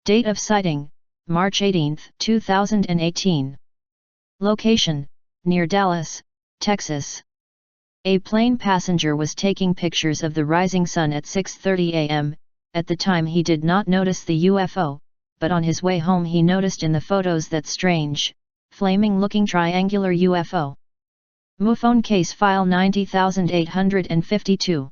Date of sighting, March 18, 2018. Location, near Dallas, Texas. A plane passenger was taking pictures of the rising sun at 6:30 a.m., at the time he did not notice the UFO, but on his way home he noticed in the photos that strange, flaming-looking triangular UFO. Mufon Case File 90852.